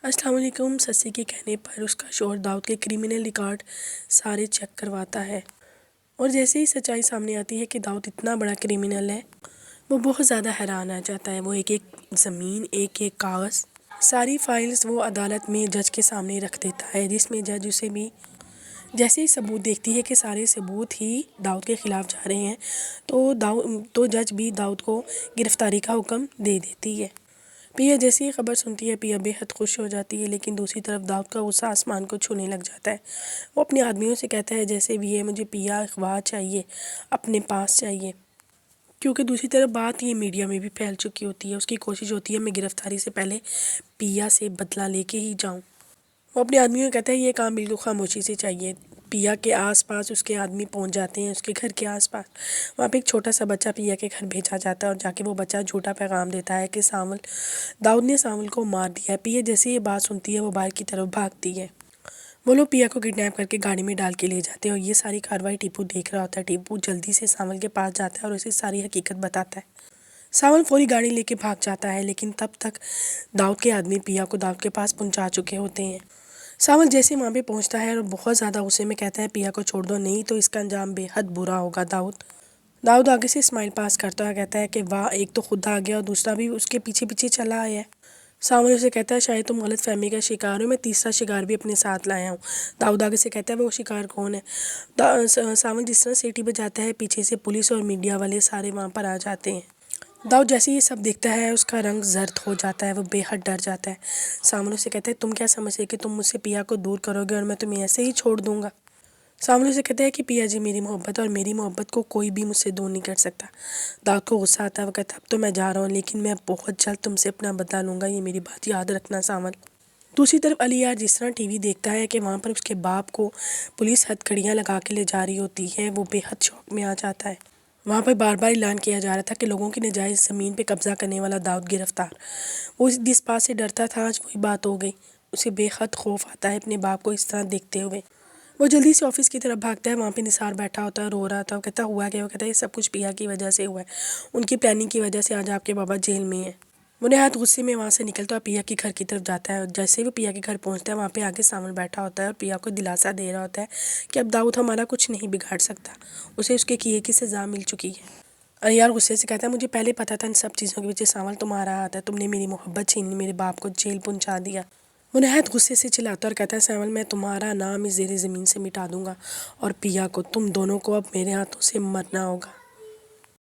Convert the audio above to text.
अस्सलाम वालेकुम। सस्सी के कहने पर उसका शौहर दाऊद के क्रिमिनल रिकॉर्ड सारे चेक करवाता है और जैसे ही सच्चाई सामने आती है कि दाऊद इतना बड़ा क्रिमिनल है, वो बहुत ज़्यादा हैरान आ जाता है। वो एक एक ज़मीन, एक एक कागज़, सारी फाइल्स वो अदालत में जज के सामने रख देता है, जिसमें जज उसे भी जैसे ही सबूत देखती है कि सारे सबूत ही दाऊद के ख़िलाफ़ जा रहे हैं, तो जज भी दाऊद को गिरफ़्तारी का हुक्म दे देती है। पिया जैसी ही खबर सुनती है, पिया बेहद खुश हो जाती है, लेकिन दूसरी तरफ दाऊद का गुस्सा आसमान को छूने लग जाता है। वो अपने आदमियों से कहता है जैसे भी है मुझे पिया अखबार चाहिए, अपने पास चाहिए, क्योंकि दूसरी तरफ बात ये मीडिया में भी फैल चुकी होती है। उसकी कोशिश होती है मैं गिरफ़्तारी से पहले पिया से बदला लेके ही जाऊँ। वो अपने आदमियों को कहता है ये काम बिल्कुल खामोशी से चाहिए। पिया के आसपास उसके आदमी पहुंच जाते हैं, उसके घर के आसपास। वहाँ पे एक छोटा सा बच्चा पिया के घर भेजा जाता है और जाके वो बच्चा झूठा पैगाम देता है कि दाऊद ने सावल को मार दिया है। पिया जैसे ये बात सुनती है वो बाहर की तरफ भागती है। वो लोग पिया को किडनैप करके गाड़ी में डाल के ले जाते हैं और ये सारी कार्रवाई टीपू देख रहा होता है। टीपू जल्दी से सावल के पास जाता है और उसे सारी हकीकत बताता है। सावल फौरी गाड़ी लेके भाग जाता है, लेकिन तब तक दाऊद के आदमी पिया को दाऊद के पास पहुंचा चुके होते हैं। सावल जैसे वहाँ पे पहुँचता है और बहुत ज़्यादा गुस्से में कहता है पिया को छोड़ दो, नहीं तो इसका अंजाम बेहद बुरा होगा। दाऊद आगे से स्माइल पास करता है, कहता है कि वाह, एक तो खुद आ गया और दूसरा भी उसके पीछे पीछे चला आया है। सावल उसे कहता है शायद तुम गलत फहमी का शिकार हो, मैं तीसरा शिकार भी अपने साथ लाया हूँ। दाऊद आगे से कहता है वो शिकार कौन है। सावल जिस तरह सीटी बजाता है, पीछे से पुलिस और मीडिया वाले सारे वहाँ पर आ जाते हैं। दाऊद जैसे ये सब देखता है उसका रंग जर्द हो जाता है, वो बेहद डर जाता है। सावल उसे कहता है तुम क्या समझते कि तुम मुझसे पिया को दूर करोगे और मैं तुम्हें ऐसे ही छोड़ दूंगा। सावल उसे कहता है कि पिया जी मेरी मोहब्बत और मेरी मोहब्बत को कोई भी मुझसे दूर नहीं कर सकता। दाऊद को गुस्सा आता है, वो कहता है अब तो मैं जा रहा हूँ, लेकिन मैं बहुत जल्द तुमसे अपना बदला लूँगा, ये मेरी बात याद रखना सावल। दूसरी तरफ अली यार जिस तरह टीवी देखता है कि वहाँ पर उसके बाप को पुलिस हथकड़ियाँ लगा के ले जा रही होती है, वो बेहद शौक में आ जाता है। वहाँ पर बार बार ऐलान किया जा रहा था कि लोगों की नाजायज़ ज़मीन पे कब्ज़ा करने वाला दाऊद गिरफ़्तार। वो जिस बात से डरता था आज वही बात हो गई। उसे बेहद खौफ आता है अपने बाप को इस तरह देखते हुए। वो जल्दी से ऑफिस की तरफ भागता है। वहाँ पे निसार बैठा होता है, रो रहा था। वो कहता हुआ क्या? वो कहता है ये सब कुछ पिया की वजह से हुआ है, उनकी प्लानिंग की वजह से आज आपके बाबा जेल में हैं। वो नहायत गुस्से में वहाँ से निकलता है और पिया के घर की तरफ जाता है। और जैसे ही वो पिया के घर पहुँचता है, वहाँ पे आगे सावल बैठा होता है और पिया को दिलासा दे रहा होता है कि अब दाऊद हमारा कुछ नहीं बिगाड़ सकता, उसे उसके किए की सज़ा मिल चुकी है। अरे यार गुस्से से कहता है मुझे पहले पता था इन सब चीज़ों के पीछे सावल तुम्हारा हाथ है, तुमने मेरी मोहब्बत छीन ली, मेरे बाप को जेल पहुँचा दिया। वो नहायत गुस्से से चिल्लाता और कहता है सावल मैं तुम्हारा नाम इस ज़ेरे ज़मीन से मिटा दूंगा और पिया को, तुम दोनों को अब मेरे हाथों से मरना होगा।